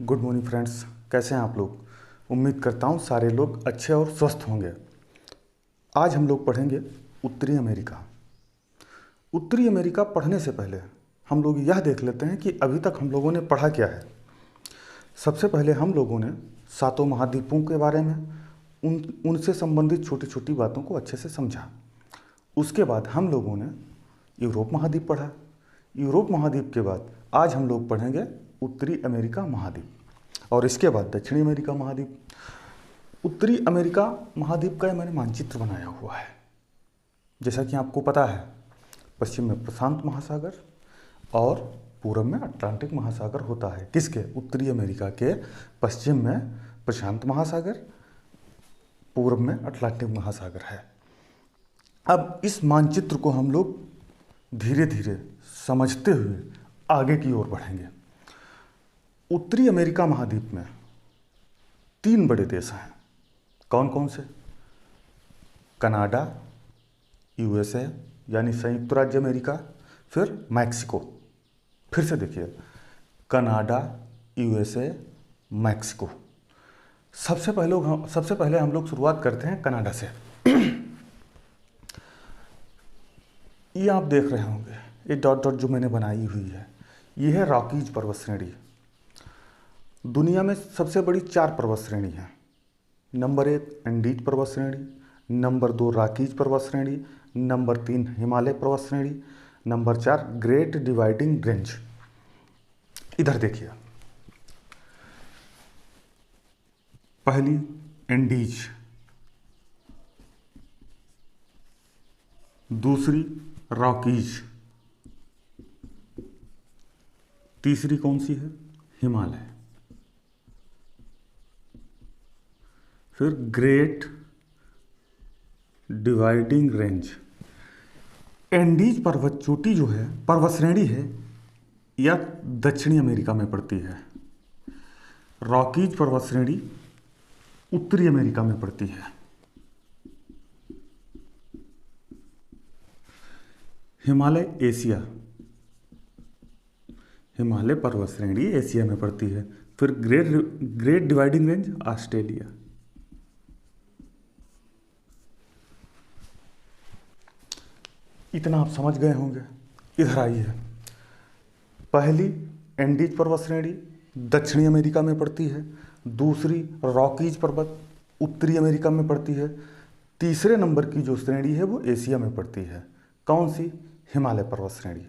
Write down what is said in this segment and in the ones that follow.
Good morning friends, कैसे हैं आप लोग। उम्मीद करता हूँ सारे लोग अच्छे और स्वस्थ होंगे। आज हम लोग पढ़ेंगे उत्तरी अमेरिका। उत्तरी अमेरिका पढ़ने से पहले हम लोग यह देख लेते हैं कि अभी तक हम लोगों ने पढ़ा क्या है। सबसे पहले हम लोगों ने सातों महाद्वीपों के बारे में उनसे संबंधित छोटी छोटी बातों को अच्छे से समझा। उसके बाद हम लोगों ने यूरोप महाद्वीप पढ़ा। यूरोप महाद्वीप के बाद आज हम लोग पढ़ेंगे उत्तरी अमेरिका महाद्वीप और इसके बाद दक्षिणी अमेरिका महाद्वीप। उत्तरी अमेरिका महाद्वीप का मैंने मानचित्र बनाया हुआ है। जैसा कि आपको पता है, पश्चिम में प्रशांत महासागर और पूर्व में अटलांटिक महासागर होता है। किसके? उत्तरी अमेरिका के। पश्चिम में प्रशांत महासागर, पूर्व में अटलांटिक महासागर है। अब इस मानचित्र को हम लोग धीरे धीरे समझते हुए आगे की ओर बढ़ेंगे। उत्तरी अमेरिका महाद्वीप में 3 बड़े देश हैं। कौन कौन से? कनाडा, यूएसए यानी संयुक्त राज्य अमेरिका, फिर मैक्सिको। फिर से देखिए, कनाडा, यूएसए, मैक्सिको। सबसे पहले हम लोग शुरुआत करते हैं कनाडा से। ये आप देख रहे होंगे, ये डॉट डॉट जो मैंने बनाई हुई है, ये है रॉकीज पर्वत श्रेणी। दुनिया में सबसे बड़ी 4 पर्वत श्रेणी हैं। नंबर 1 एंडीज पर्वत श्रेणी, नंबर 2 रॉकीज पर्वत श्रेणी, नंबर 3 हिमालय पर्वत श्रेणी, नंबर 4 ग्रेट डिवाइडिंग रेंज। इधर देखिए, पहली एंडीज, दूसरी रॉकीज, तीसरी कौन सी है? हिमालय, फिर ग्रेट डिवाइडिंग रेंज। एंडीज पर्वत चोटी जो है, पर्वत श्रेणी है, यह दक्षिणी अमेरिका में पड़ती है। रॉकीज पर्वत श्रेणी उत्तरी अमेरिका में पड़ती है। हिमालय एशिया, हिमालय पर्वत श्रेणी एशिया में पड़ती है। फिर ग्रेट डिवाइडिंग रेंज ऑस्ट्रेलिया। इतना आप समझ गए होंगे। इधर आइए, पहली एंडीज पर्वत श्रेणी दक्षिणी अमेरिका में पड़ती है, दूसरी रॉकीज पर्वत उत्तरी अमेरिका में पड़ती है, तीसरे नंबर की जो श्रेणी है वो एशिया में पड़ती है। कौन सी? हिमालय पर्वत श्रेणी।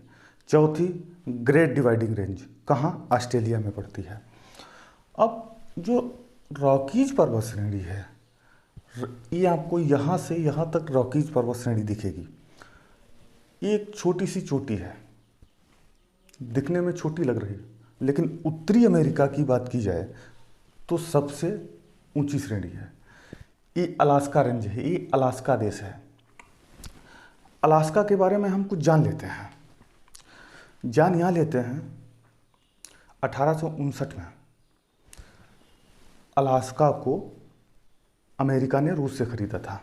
चौथी ग्रेट डिवाइडिंग रेंज, कहाँ? ऑस्ट्रेलिया में पड़ती है। अब जो रॉकीज पर्वत श्रेणी है, ये आपको यहाँ से यहाँ तक रॉकीज पर्वत श्रेणी दिखेगी। एक छोटी सी चोटी है, दिखने में छोटी लग रही है, लेकिन उत्तरी अमेरिका की बात की जाए तो सबसे ऊंची श्रेणी है। ये अलास्का रेंज है, ये अलास्का देश है। अलास्का के बारे में हम कुछ जान लेते हैं। जान यहाँ लेते हैं, 1859 में अलास्का को अमेरिका ने रूस से खरीदा था।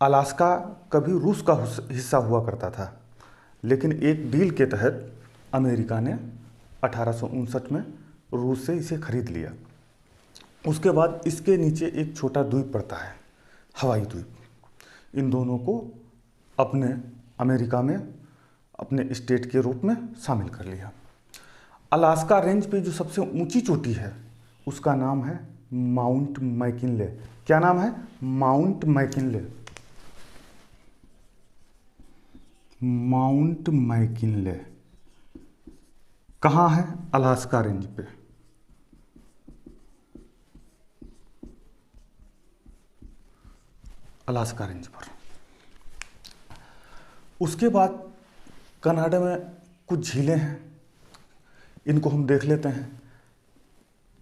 अलास्का कभी रूस का हिस्सा हुआ करता था, लेकिन एक डील के तहत अमेरिका ने 1859 में रूस से इसे खरीद लिया। उसके बाद इसके नीचे एक छोटा द्वीप पड़ता है, हवाई द्वीप। इन दोनों को अपने अमेरिका में अपने स्टेट के रूप में शामिल कर लिया। अलास्का रेंज पे जो सबसे ऊंची चोटी है उसका नाम है माउंट मैकिनले। क्या नाम है? Mount McKinley. माउंट मैकिनले कहाँ है? अलास्का रेंज पे। अलास्का रेंज पर। उसके बाद कनाडा में कुछ झीलें हैं, इनको हम देख लेते हैं।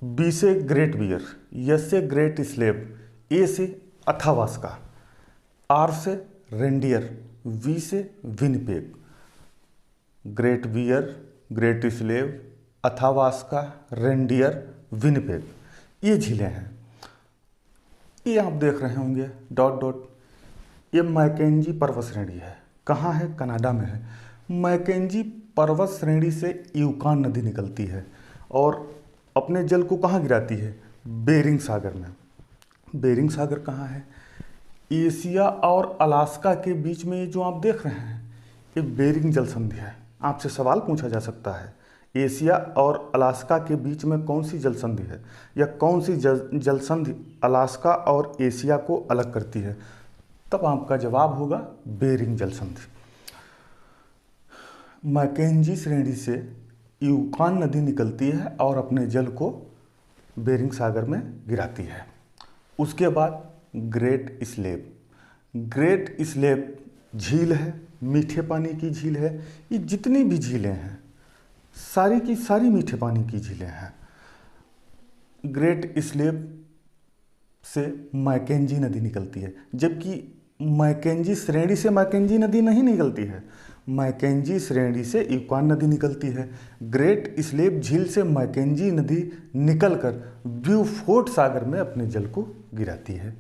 बी से ग्रेट बियर, एस से ग्रेट स्लेव, ए से अथावास्का, आर से रेंडियर, वी से Winnipeg. Great Bear, Great Slave, Athabasca, Reindeer, Winnipeg, ये झीलें हैं। ये आप देख रहे होंगे डॉट डॉट, ये मैकेंजी पर्वत श्रेणी है। कहाँ है? कनाडा में है। मैकेंजी पर्वत श्रेणी से यूकान नदी निकलती है और अपने जल को कहाँ गिराती है? बेरिंग सागर में। बेरिंग सागर कहाँ है? एशिया और अलास्का के बीच में ये जो आप देख रहे हैं, ये बेरिंग जल संधि है। आपसे सवाल पूछा जा सकता है, एशिया और अलास्का के बीच में कौन सी जल संधि है, या कौन सी जल संधि अलास्का और एशिया को अलग करती है? तब आपका जवाब होगा बेरिंग जल संधि। मैकेंजी श्रेणी से यूकान नदी निकलती है और अपने जल को बेरिंग सागर में गिराती है। उसके बाद ग्रेट स्लेव। ग्रेट स्लेव झील है, मीठे पानी की झील है। ये जितनी भी झीलें हैं सारी की सारी मीठे पानी की झीलें हैं। ग्रेट स्लेव से मैकेंजी नदी निकलती है, जबकि मैकेंजी श्रेणी से मैकेंजी नदी नहीं निकलती है, मैकेंजी श्रेणी से यूकान नदी निकलती है। ग्रेट स्लेव झील से मैकेंजी नदी निकलकर ब्यूफोर्ट सागर में अपने जल को गिराती है।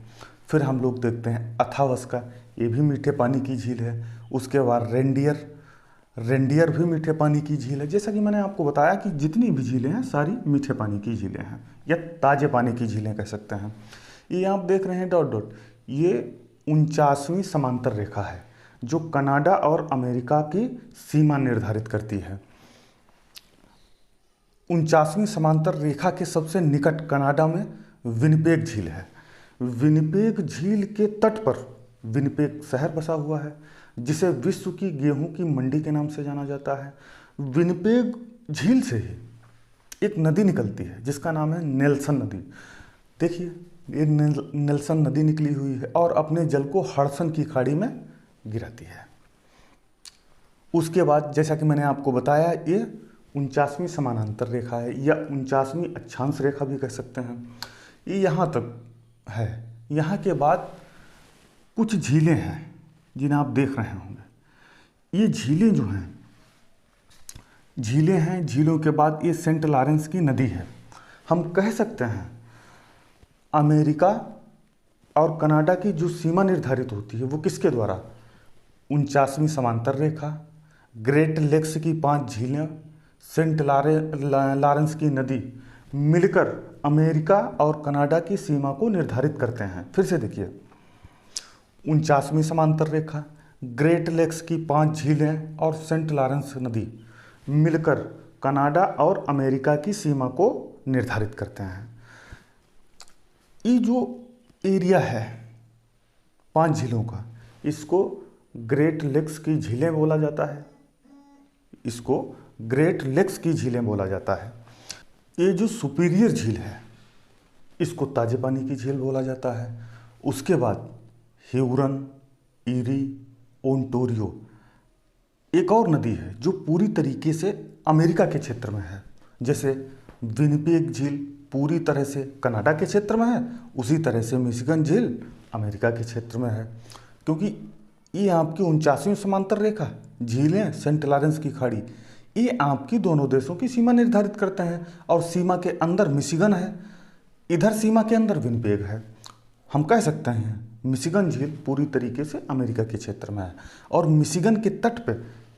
फिर हम लोग देखते हैं अथावस्का, ये भी मीठे पानी की झील है। उसके बाद रेंडियर भी मीठे पानी की झील है। जैसा कि मैंने आपको बताया कि जितनी भी झीलें हैं सारी मीठे पानी की झीलें हैं, या ताजे पानी की झीलें कह सकते हैं। ये आप देख रहे हैं डॉट डॉट, ये 49वीं समांतर रेखा है जो कनाडा और अमेरिका की सीमा निर्धारित करती है। 49वीं समांतर रेखा के सबसे निकट कनाडा में विनिपेग झील है। विनिपेग झील के तट पर विनिपेग शहर बसा हुआ है, जिसे विश्व की गेहूं की मंडी के नाम से जाना जाता है। विनिपेग झील से ही एक नदी निकलती है जिसका नाम है नेल्सन नदी। देखिए, ये नेल्सन नदी निकली हुई है और अपने जल को हडसन की खाड़ी में गिराती है। उसके बाद जैसा कि मैंने आपको बताया, ये 49वीं समानांतर रेखा है, या 49वीं अक्षांश रेखा भी कह सकते हैं। ये यहाँ तक है। यहाँ के बाद कुछ झीलें हैं जिन्हें आप देख रहे होंगे। ये झीलें जो हैं, झीलें हैं। झीलों के बाद ये सेंट लॉरेंस की नदी है। हम कह सकते हैं अमेरिका और कनाडा की जो सीमा निर्धारित होती है वो किसके द्वारा? 49वीं समांतर रेखा, ग्रेट लेक्स की 5 झीलें, सेंट लॉरेंस की नदी मिलकर अमेरिका और कनाडा की सीमा को निर्धारित करते हैं। फिर से देखिए, 49वीं समांतर रेखा, ग्रेट लेक्स की 5 झीलें और सेंट लॉरेंस नदी मिलकर कनाडा और अमेरिका की सीमा को निर्धारित करते हैं। ये जो एरिया है 5 झीलों का, इसको ग्रेट लेक्स की झीलें बोला जाता है। इसको ग्रेट लेक्स की झीलें बोला जाता है। ये जो सुपीरियर झील है इसको ताजे पानी की झील बोला जाता है। उसके बाद ह्यूरन, ईरी, ओंटारियो, एक और नदी है जो पूरी तरीके से अमेरिका के क्षेत्र में है। जैसे विनिपेग झील पूरी तरह से कनाडा के क्षेत्र में है, उसी तरह से मिशिगन झील अमेरिका के क्षेत्र में है। क्योंकि ये आपकी 49वीं समांतर रेखा, झीलें, सेंट लॉरेंस की खाड़ी, ये आपकी दोनों देशों की सीमा निर्धारित करते हैं। और सीमा के अंदर मिशिगन है, इधर सीमा के अंदर विनिपेग है। हम कह सकते हैं मिशिगन झील पूरी तरीके से अमेरिका के क्षेत्र में है। और मिशिगन के तट पे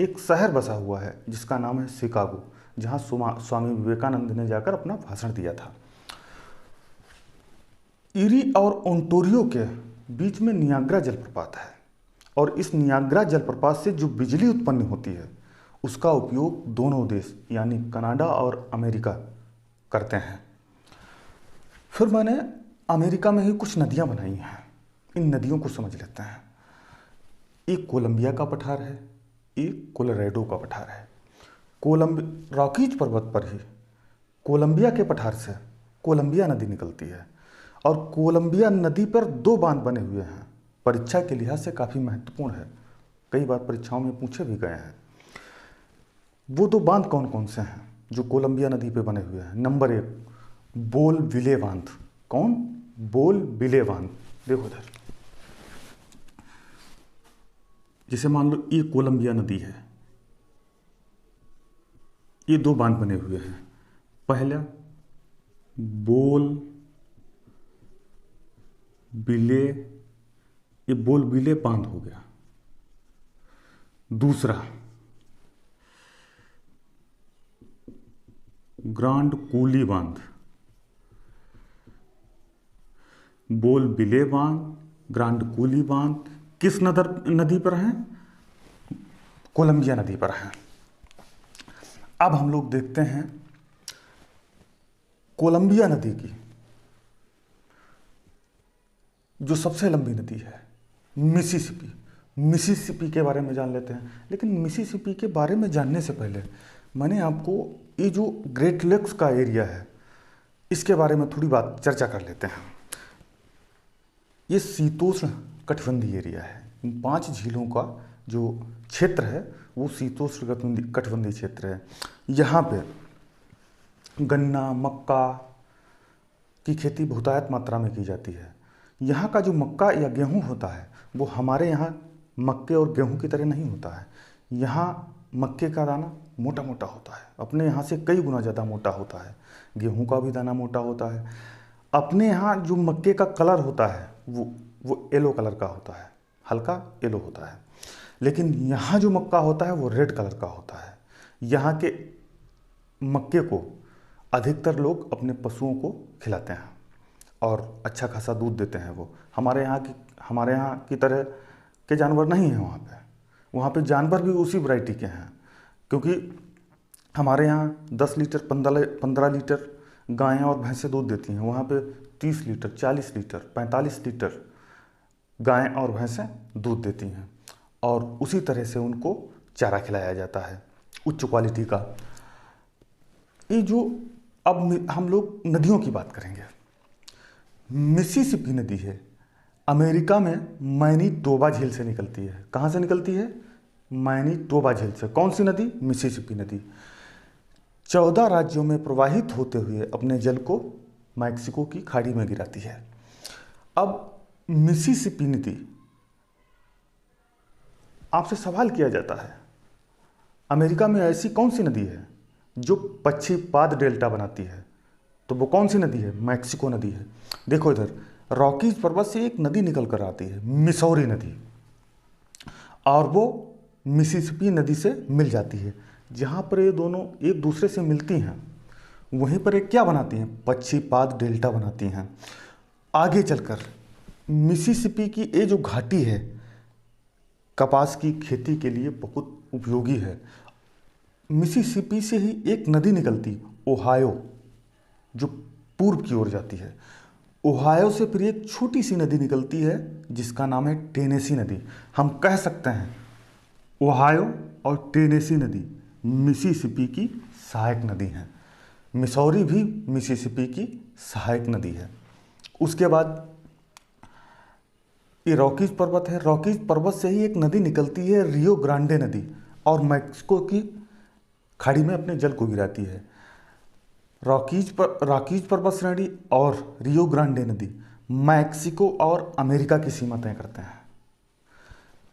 एक शहर बसा हुआ है जिसका नाम है शिकागो, जहाँ स्वामी विवेकानंद ने जाकर अपना भाषण दिया था। ईरी और ओंटारियो के बीच में नियाग्रा जलप्रपात है, और इस नियाग्रा जलप्रपात से जो बिजली उत्पन्न होती है उसका उपयोग दोनों देश यानी कनाडा और अमेरिका करते हैं। फिर मैंने अमेरिका में ही कुछ नदियां बनाई हैं, इन नदियों को समझ लेते हैं। एक कोलंबिया का पठार है, एक कोलोराडो का पठार है। रॉकीज पर्वत पर ही कोलंबिया के पठार से कोलंबिया नदी निकलती है, और कोलंबिया नदी पर 2 बांध बने हुए हैं। परीक्षा के लिहाज से काफ़ी महत्वपूर्ण है, कई बार परीक्षाओं में पूछे भी गए हैं। वो 2 बांध कौन कौन से हैं जो कोलंबिया नदी पे बने हुए हैं? नंबर 1, बोल विले बांध। कौन? बोल विले बांध। देखो इधर, जैसे मान लो ये कोलंबिया नदी है, ये 2 बांध बने हुए हैं। पहला बोल विले, ये बोल विले बांध हो गया। दूसरा ग्रांड कूली बांध, बोल बिले बांध, ग्रांड कूली बांध किस नदी पर है? कोलंबिया नदी पर है। अब हम लोग देखते हैं कोलंबिया नदी की जो सबसे लंबी नदी है, मिसिसिपी। मिसिसिपी के बारे में जान लेते हैं। लेकिन मिसिसिपी के बारे में जानने से पहले मैंने आपको ये जो ग्रेट लेक्स का एरिया है इसके बारे में थोड़ी बात चर्चा कर लेते हैं। ये शीतोष्ण कटिबंधीय एरिया है। इन 5 झीलों का जो क्षेत्र है वो शीतोष्ण कटिबंधीय क्षेत्र है। यहाँ पे गन्ना, मक्का की खेती बहुतायत मात्रा में की जाती है। यहाँ का जो मक्का या गेहूँ होता है वो हमारे यहाँ मक्के और गेहूँ की तरह नहीं होता है। यहाँ मक्के का दाना मोटा मोटा होता है, अपने यहाँ से कई गुना ज़्यादा मोटा होता है। गेहूँ का भी दाना मोटा होता है। अपने यहाँ जो मक्के का कलर होता है वो येलो कलर का होता है, हल्का येलो होता है। लेकिन यहाँ जो मक्का होता है वो रेड कलर का होता है। यहाँ के मक्के को अधिकतर लोग अपने पशुओं को खिलाते हैं और अच्छा खासा दूध देते हैं। वो हमारे यहाँ की तरह के जानवर नहीं हैं। वहाँ पे जानवर भी उसी वैरायटी के हैं, क्योंकि हमारे यहाँ 10 लीटर 15 लीटर गायें और भैंसें दूध देती हैं। वहाँ पे 30 लीटर 40 लीटर 45 लीटर गायें और भैंसें दूध देती हैं और उसी तरह से उनको चारा खिलाया जाता है उच्च क्वालिटी का। ये जो अब हम लोग नदियों की बात करेंगे। मिसिसिपी नदी है, अमेरिका में मैनीटोबा झील से निकलती है। कहाँ से निकलती है? मैनीटोबा झील से। कौन सी नदी? मिसिसिपी नदी। 14 राज्यों में प्रवाहित होते हुए अपने जल को मैक्सिको की खाड़ी में गिराती है। अब मिसिसिपी नदी, आपसे सवाल किया जाता है अमेरिका में ऐसी कौन सी नदी है जो पक्षीपाद डेल्टा बनाती है? तो वो कौन सी नदी है? मैक्सिको नदी है। देखो इधर रॉकीज पर्वत से एक नदी निकल कर आती है, मिसौरी नदी, और वो मिसिसिपी नदी से मिल जाती है। जहाँ पर ये दोनों एक दूसरे से मिलती हैं वहीं पर एक क्या बनाती हैं? पक्षीपाद डेल्टा बनाती हैं। आगे चलकर मिसिसिपी की ये जो घाटी है कपास की खेती के लिए बहुत उपयोगी है। मिसिसिपी से ही एक नदी निकलती, ओहायो, जो पूर्व की ओर जाती है। ओहायो से फिर एक छोटी सी नदी निकलती है जिसका नाम है टेनेसी नदी। हम कह सकते हैं ओहायो और टेनेसी नदी मिसिसिपी की सहायक नदी हैं। मिसौरी भी मिसिसिपी की सहायक नदी है। उसके बाद ये रॉकीज पर्वत है। रॉकीज पर्वत से ही एक नदी निकलती है, रियो ग्रांडे नदी, और मैक्सिको की खाड़ी में अपने जल को गिराती है। रॉकीज पर्वत श्रेणी और रियो ग्रांडे नदी मैक्सिको और अमेरिका की सीमा तय करते हैं।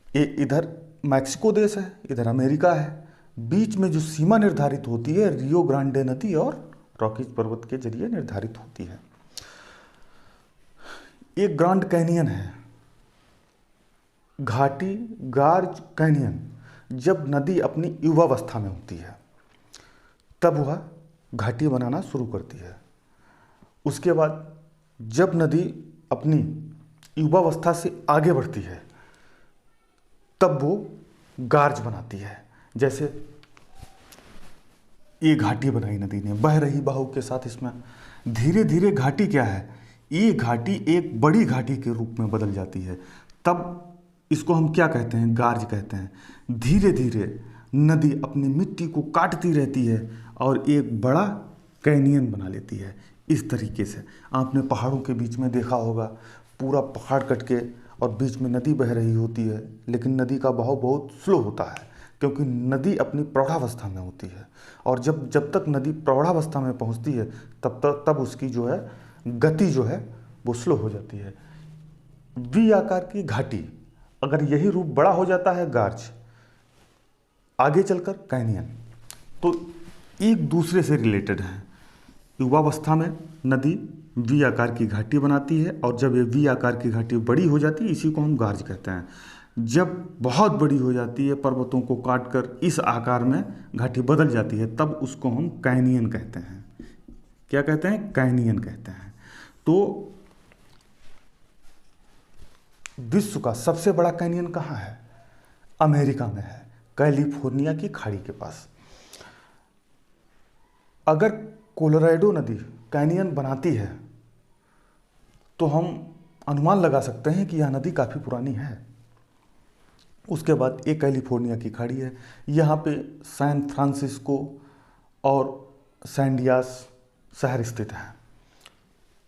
ये इधर मैक्सिको देश है, इधर अमेरिका है। बीच में जो सीमा निर्धारित होती है रियो ग्रांडे नदी और रॉकीज पर्वत के जरिए निर्धारित होती है। एक ग्रांड कैनियन है, घाटी गार्ज कैनियन। जब नदी अपनी युवावस्था में होती है तब वह घाटी बनाना शुरू करती है। उसके बाद जब नदी अपनी युवावस्था से आगे बढ़ती है तब वो गार्ज बनाती है। जैसे ये घाटी बनाई नदी ने बह रही बहाव के साथ। इसमें धीरे धीरे घाटी क्या है, ये घाटी एक बड़ी घाटी के रूप में बदल जाती है। तब इसको हम क्या कहते हैं? गार्ज कहते हैं। धीरे धीरे नदी अपनी मिट्टी को काटती रहती है और एक बड़ा कैनियन बना लेती है। इस तरीके से आपने पहाड़ों के बीच में देखा होगा, पूरा पहाड़ कट के और बीच में नदी बह रही होती है, लेकिन नदी का बहाव बहुत स्लो होता है क्योंकि नदी अपनी प्रौढ़ावस्था में होती है। और जब तक नदी प्रौढ़ावस्था में पहुंचती है तब उसकी जो है गति जो है वो स्लो हो जाती है। वी आकार की घाटी, अगर यही रूप बड़ा हो जाता है गार्ज, आगे चलकर कैनियन, तो एक दूसरे से रिलेटेड हैं। युवावस्था में नदी वी आकार की घाटी बनाती है और जब ये वी आकार की घाटी बड़ी हो जाती है इसी को हम गार्ज कहते हैं। जब बहुत बड़ी हो जाती है, पर्वतों को काटकर इस आकार में घाटी बदल जाती है, तब उसको हम कैनियन कहते हैं। क्या कहते हैं? कैनियन कहते हैं। तो विश्व का सबसे बड़ा कैनियन कहाँ है? अमेरिका में है, कैलिफोर्निया की खाड़ी के पास। अगर कोलोराडो नदी कैनियन बनाती है तो हम अनुमान लगा सकते हैं कि यह नदी काफ़ी पुरानी है। उसके बाद एक कैलिफोर्निया की खाड़ी है, यहाँ पे सैन फ्रांसिस्को और सैंडियास शहर स्थित है।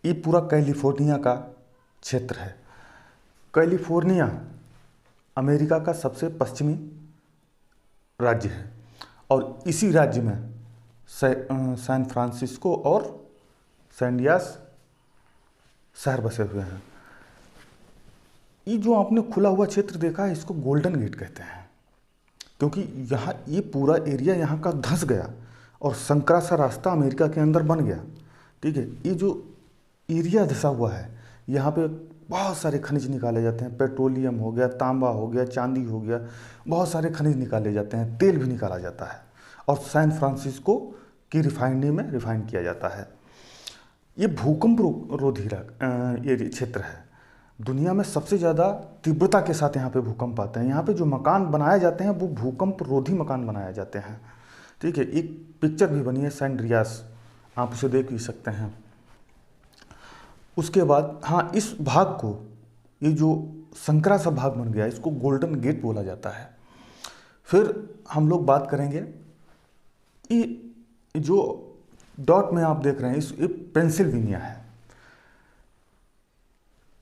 ये पूरा कैलिफोर्निया का क्षेत्र है। कैलिफोर्निया अमेरिका का सबसे पश्चिमी राज्य है और इसी राज्य में सैन फ्रांसिस्को और सैंडियास शहर बसे हुए हैं। ये जो आपने खुला हुआ क्षेत्र देखा है, इसको गोल्डन गेट कहते हैं, क्योंकि यहाँ ये पूरा एरिया यहाँ का धंस गया और संकरा सा रास्ता अमेरिका के अंदर बन गया। ठीक है, ये जो एरिया धंसा हुआ है, यहाँ पे बहुत सारे खनिज निकाले जाते हैं। पेट्रोलियम हो गया, तांबा हो गया, चांदी हो गया, बहुत सारे खनिज निकाले जाते हैं, तेल भी निकाला जाता है और सैन फ्रांसिस्को की रिफाइनरी में रिफाइन किया जाता है। ये भूकंप रोधी ये क्षेत्र है। दुनिया में सबसे ज़्यादा तीव्रता के साथ यहाँ पे भूकंप आते हैं। यहाँ पे जो मकान बनाए जाते हैं वो भूकंप रोधी मकान बनाए जाते हैं। ठीक है, एक पिक्चर भी बनी है सैंड्रियास, आप उसे देख भी सकते हैं। उसके बाद हाँ, इस भाग को, ये जो संकरा सा भाग बन गया, इसको गोल्डन गेट बोला जाता है। फिर हम लोग बात करेंगे, ये जो डॉट में आप देख रहे हैं, ये पेंसिल्वेनिया है।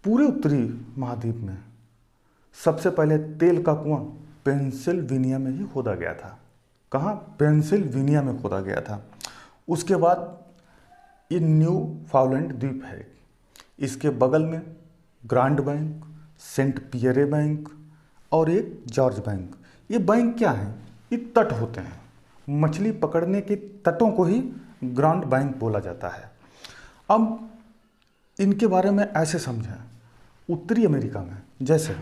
पूरे उत्तरी महाद्वीप में सबसे पहले तेल का कुआं पेंसिल्वेनिया में ही खोदा गया था। कहाँ? पेंसिल्वेनिया में खोदा गया था। उसके बाद ये न्यू फाउलैंड द्वीप है, इसके बगल में Grand Bank, Saint Pierre Bank और एक जॉर्ज बैंक। ये बैंक क्या है? ये तट होते हैं, मछली पकड़ने के तटों को ही ग्रांड बैंक बोला जाता है। अब इनके बारे में ऐसे समझें, उत्तरी अमेरिका में जैसे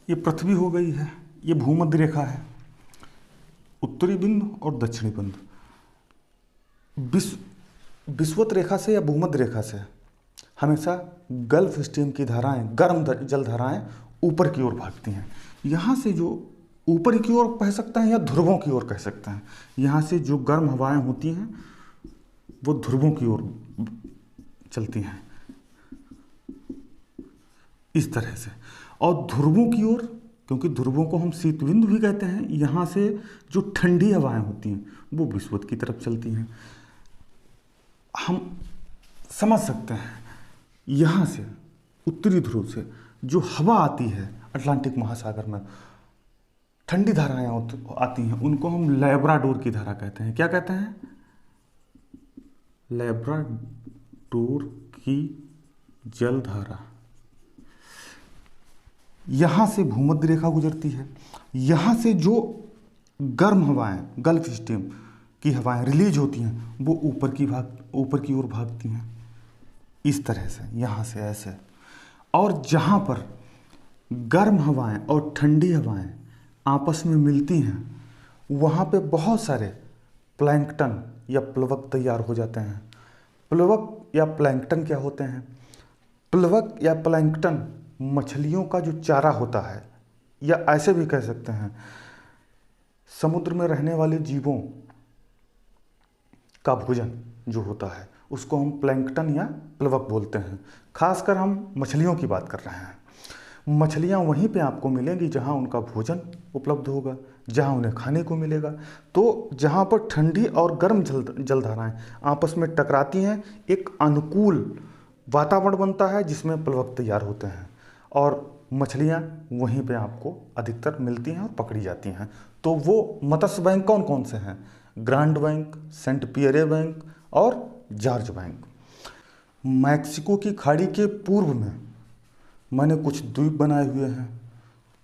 ये पृथ्वी हो गई है, ये भूमध्य रेखा है, उत्तरी बिंदु और दक्षिणी बिंदु। विषुवत रेखा से या भूमध्य रेखा से हमेशा गल्फ स्ट्रीम की धाराएं, गर्म जल धाराएं ऊपर की ओर भागती हैं। यहाँ से जो ऊपर की ओर कह सकते हैं या ध्रुवों की ओर कह सकते हैं, यहाँ से जो गर्म हवाएं होती हैं वो ध्रुवों की ओर चलती हैं इस तरह से। और ध्रुवों की ओर, क्योंकि ध्रुवों को हम शीत बिंदु भी कहते हैं, यहाँ से जो ठंडी हवाएं होती हैं वो विषुवत की तरफ चलती हैं। हम समझ सकते हैं यहाँ से उत्तरी ध्रुव से जो हवा आती है अटलांटिक महासागर में, ठंडी धाराएं आती हैं, उनको हम लैब्राडोर की धारा कहते हैं। क्या कहते हैं? लैब्राडोर की जलधारा। यहाँ से भूमध्य रेखा गुजरती है, यहाँ से जो गर्म हवाएं, गल्फ स्ट्रीम की हवाएं रिलीज होती हैं वो ऊपर की ओर भागती हैं इस तरह से, यहाँ से ऐसे। और जहाँ पर गर्म हवाएं और ठंडी हवाएं आपस में मिलती हैं, वहाँ पे बहुत सारे प्लैंकटन या प्लवक तैयार हो जाते हैं। प्लवक या प्लैंकटन क्या होते हैं? प्लवक या प्लैंकटन मछलियों का जो चारा होता है, या ऐसे भी कह सकते हैं समुद्र में रहने वाले जीवों का भोजन जो होता है, उसको हम प्लैंकटन या प्लवक बोलते हैं। खासकर हम मछलियों की बात कर रहे हैं। मछलियाँ वहीं पे आपको मिलेंगी जहाँ उनका भोजन उपलब्ध होगा, जहाँ उन्हें खाने को मिलेगा। तो जहाँ पर ठंडी और गर्म जलधाराएं आपस में टकराती हैं, एक अनुकूल वातावरण बनता है जिसमें प्लवक तैयार होते हैं और मछलियाँ वहीं पे आपको अधिकतर मिलती हैं और पकड़ी जाती हैं। तो वो मत्स्य बैंक कौन कौन से हैं? Grand Bank, Saint Pierre Bank और जॉर्ज बैंक। मैक्सिको की खाड़ी के पूर्व में मैंने कुछ द्वीप बनाए हुए हैं,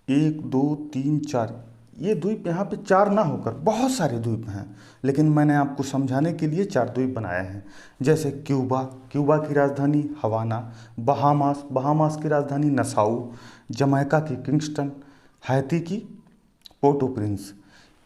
1 2 3 4। ये द्वीप यहाँ पे 4 ना होकर बहुत सारे द्वीप हैं, लेकिन मैंने आपको समझाने के लिए 4 द्वीप बनाए हैं। जैसे क्यूबा, क्यूबा की राजधानी हवाना, बहामास, बहामास की राजधानी नसाउ, जमैका की किंगस्टन, हैती की पोर्टो प्रिंस।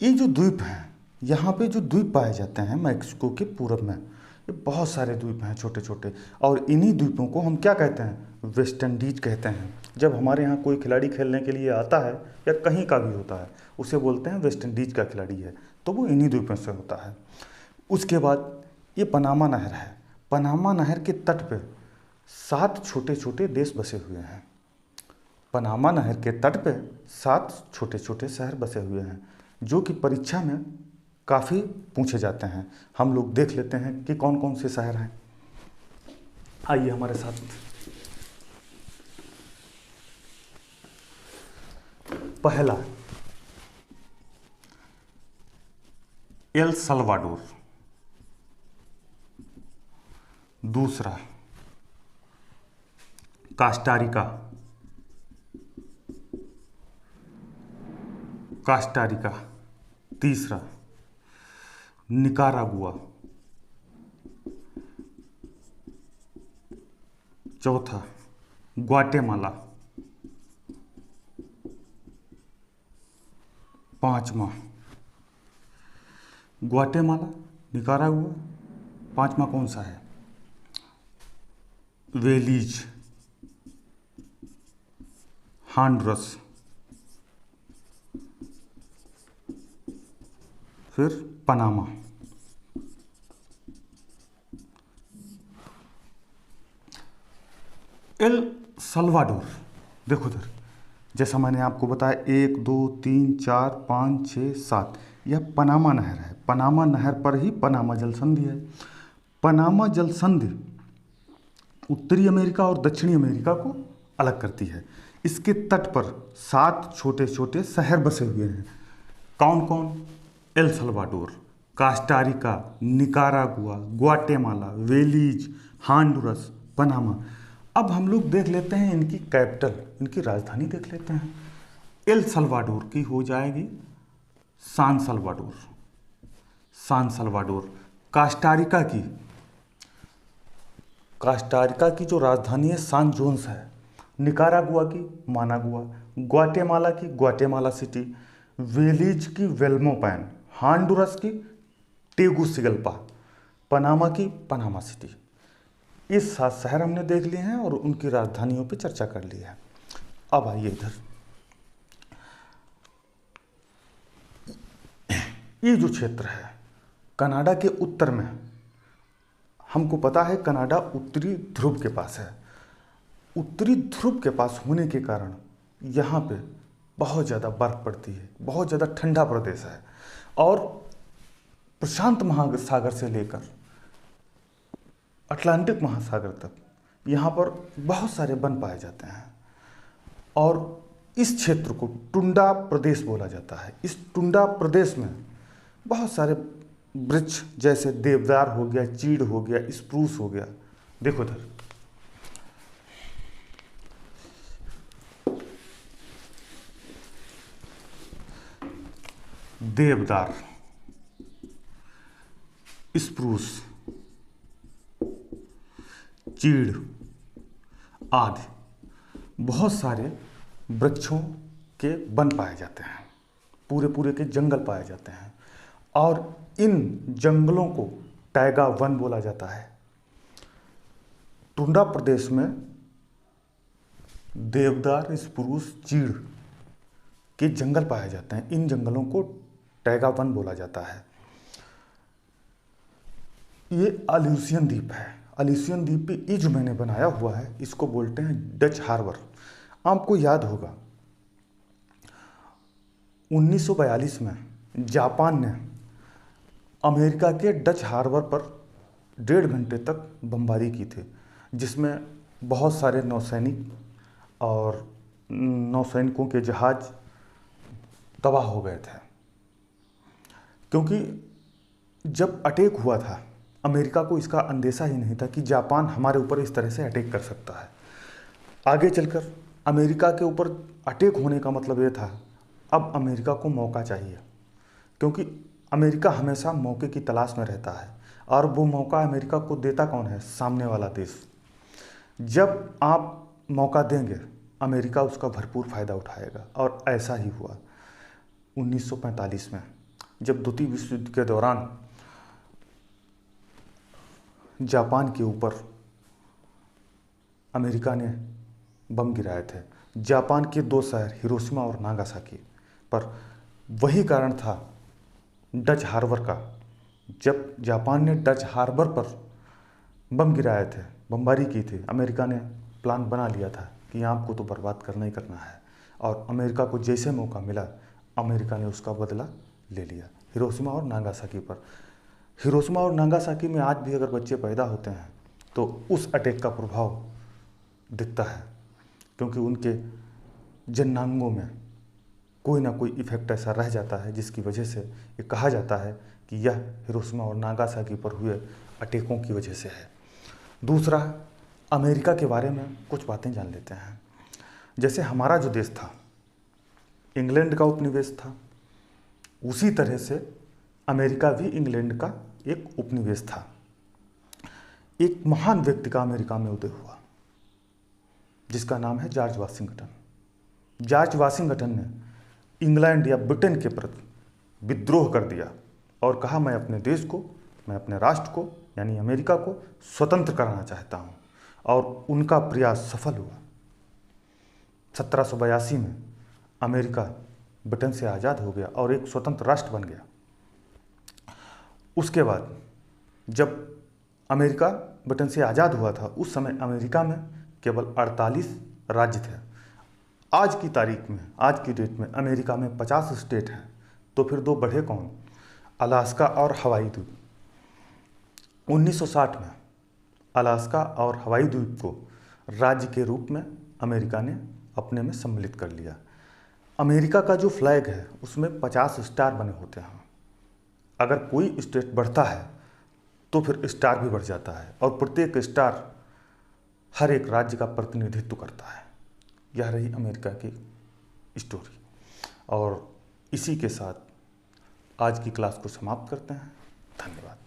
ये जो द्वीप हैं, यहाँ पे जो द्वीप पाए जाते हैं मैक्सिको के पूरब में, ये बहुत सारे द्वीप हैं छोटे छोटे, और इन्हीं द्वीपों को हम क्या कहते हैं? वेस्ट इंडीज कहते हैं। जब हमारे यहाँ कोई खिलाड़ी खेलने के लिए आता है या कहीं का भी होता है, उसे बोलते हैं वेस्ट इंडीज का खिलाड़ी है, तो वो इन्हीं द्वीपों से होता है। उसके बाद ये पनामा नहर है। पनामा नहर के तट पे 7 छोटे छोटे देश बसे हुए हैं। पनामा नहर के तट पे 7 छोटे छोटे शहर बसे हुए हैं, जो कि परीक्षा में काफ़ी पूछे जाते हैं। हम लोग देख लेते हैं कि कौन कौन से शहर हैं। आइए हमारे साथ। पहला एल साल्वाडोर, दूसरा कास्टारिका, कास्टारिका, तीसरा निकारागुआ, चौथा ग्वाटेमाला, पांचवा ग्वाटेमाला, निकारागुआ, पांचवा कौन सा है? वेलीज, हांडुरस, फिर पनामा। एल साल्वाडोर, देखो इधर, जैसा मैंने आपको बताया 1 2 3 4 5 6 7, यह पनामा नहर है। पनामा नहर पर ही पनामा जल संधि है। पनामा जल संधि उत्तरी अमेरिका और दक्षिणी अमेरिका को अलग करती है। इसके तट पर 7 छोटे छोटे शहर बसे हुए हैं। कौन कौन? El Salvador, Costa Rica, Nicaragua, Guatemala, Belize, Honduras, Panama. अब हम लोग देख लेते हैं इनकी कैपिटल, इनकी राजधानी देख लेते हैं। एल साल्वाडोर की हो जाएगी सान साल्वाडोर, सान साल्वाडोर। कास्टारिका की जो राजधानी है सान जोन्स है। निकारागुआ की मानागुआ, ग्वाटेमाला की ग्वाटेमाला सिटी, वेलीज की वेल्मोपैन, हांडुरस की टेगुसिगल्पा, पनामा की पनामा सिटी। ये 7 शहर हमने देख लिए हैं और उनकी राजधानियों पे चर्चा कर ली है। अब आइए इधर, ये जो क्षेत्र है कनाडा के उत्तर में, हमको पता है कनाडा उत्तरी ध्रुव के पास है। उत्तरी ध्रुव के पास होने के कारण यहाँ पे बहुत ज़्यादा बर्फ पड़ती है, बहुत ज़्यादा ठंडा प्रदेश है, और प्रशांत महासागर से लेकर अटलांटिक महासागर तक यहाँ पर बहुत सारे वन पाए जाते हैं, और इस क्षेत्र को टुंडा प्रदेश बोला जाता है। इस टुंडा प्रदेश में बहुत सारे वृक्ष, जैसे देवदार हो गया, चीड़ हो गया, स्प्रूस हो गया। देखो इधर, देवदार, स्प्रूस, चीड़ आदि बहुत सारे वृक्षों के वन पाए जाते हैं, पूरे पूरे के जंगल पाए जाते हैं, और इन जंगलों को टैगा वन बोला जाता है। टुंडा प्रदेश में देवदार, स्प्रूस, चीड़ के जंगल पाए जाते हैं। इन जंगलों को टैगा वन बोला जाता है। ये अल्यूसियन द्वीप है। अल्यूसियन द्वीप पे ये जो मैंने बनाया हुआ है, इसको बोलते हैं डच हार्बर। आपको याद होगा 1942 में जापान ने अमेरिका के डच हार्बर पर 1.5 घंटे तक बमबारी की थी, जिसमें बहुत सारे नौसैनिक और नौसैनिकों के जहाज तबाह हो गए थे। क्योंकि जब अटैक हुआ था, अमेरिका को इसका अंदेशा ही नहीं था कि जापान हमारे ऊपर इस तरह से अटैक कर सकता है। आगे चलकर अमेरिका के ऊपर अटैक होने का मतलब ये था अब अमेरिका को मौका चाहिए, क्योंकि अमेरिका हमेशा मौके की तलाश में रहता है, और वो मौका अमेरिका को देता कौन है? सामने वाला देश। जब आप मौका देंगे, अमेरिका उसका भरपूर फ़ायदा उठाएगा, और ऐसा ही हुआ 1945 में, जब द्वितीय विश्व युद्ध के दौरान जापान के ऊपर अमेरिका ने बम गिराए थे, जापान के 2 शहर हिरोशिमा और नागासाकी पर। वही कारण था डच हार्बर का। जब जापान ने डच हार्बर पर बम गिराए थे, बमबारी की थी, अमेरिका ने प्लान बना लिया था कि आपको तो बर्बाद करना ही करना है, और अमेरिका को जैसे मौका मिला, अमेरिका ने उसका बदला ले लिया हिरोशिमा और नागासाकी पर। हिरोशिमा और नागासाकी में आज भी अगर बच्चे पैदा होते हैं तो उस अटैक का प्रभाव दिखता है, क्योंकि उनके जननांगों में कोई ना कोई इफेक्ट ऐसा रह जाता है जिसकी वजह से ये कहा जाता है कि यह हिरोशिमा और नागासाकी पर हुए अटैकों की वजह से है। दूसरा, अमेरिका के बारे में कुछ बातें जान लेते हैं। जैसे हमारा जो देश था इंग्लैंड का उपनिवेश था, उसी तरह से अमेरिका भी इंग्लैंड का एक उपनिवेश था। एक महान व्यक्ति का अमेरिका में उदय हुआ जिसका नाम है जॉर्ज वाशिंगटन। जॉर्ज वाशिंगटन ने इंग्लैंड या ब्रिटेन के प्रति विद्रोह कर दिया और कहा, मैं अपने देश को, मैं अपने राष्ट्र को यानी अमेरिका को स्वतंत्र कराना चाहता हूँ, और उनका प्रयास सफल हुआ। 1782 में अमेरिका ब्रिटेन से आज़ाद हो गया और एक स्वतंत्र राष्ट्र बन गया। उसके बाद जब अमेरिका ब्रिटेन से आज़ाद हुआ था, उस समय अमेरिका में केवल 48 राज्य थे। आज की तारीख में, आज की डेट में अमेरिका में 50 स्टेट हैं, तो फिर 2 बढ़े कौन? अलास्का और हवाई द्वीप। 1960 में अलास्का और हवाई द्वीप को राज्य के रूप में अमेरिका ने अपने में सम्मिलित कर लिया। अमेरिका का जो फ्लैग है उसमें 50 स्टार बने होते हैं। अगर कोई स्टेट बढ़ता है तो फिर स्टार भी बढ़ जाता है, और प्रत्येक स्टार हर एक राज्य का प्रतिनिधित्व करता है। यह रही अमेरिका की स्टोरी, और इसी के साथ आज की क्लास को समाप्त करते हैं। धन्यवाद।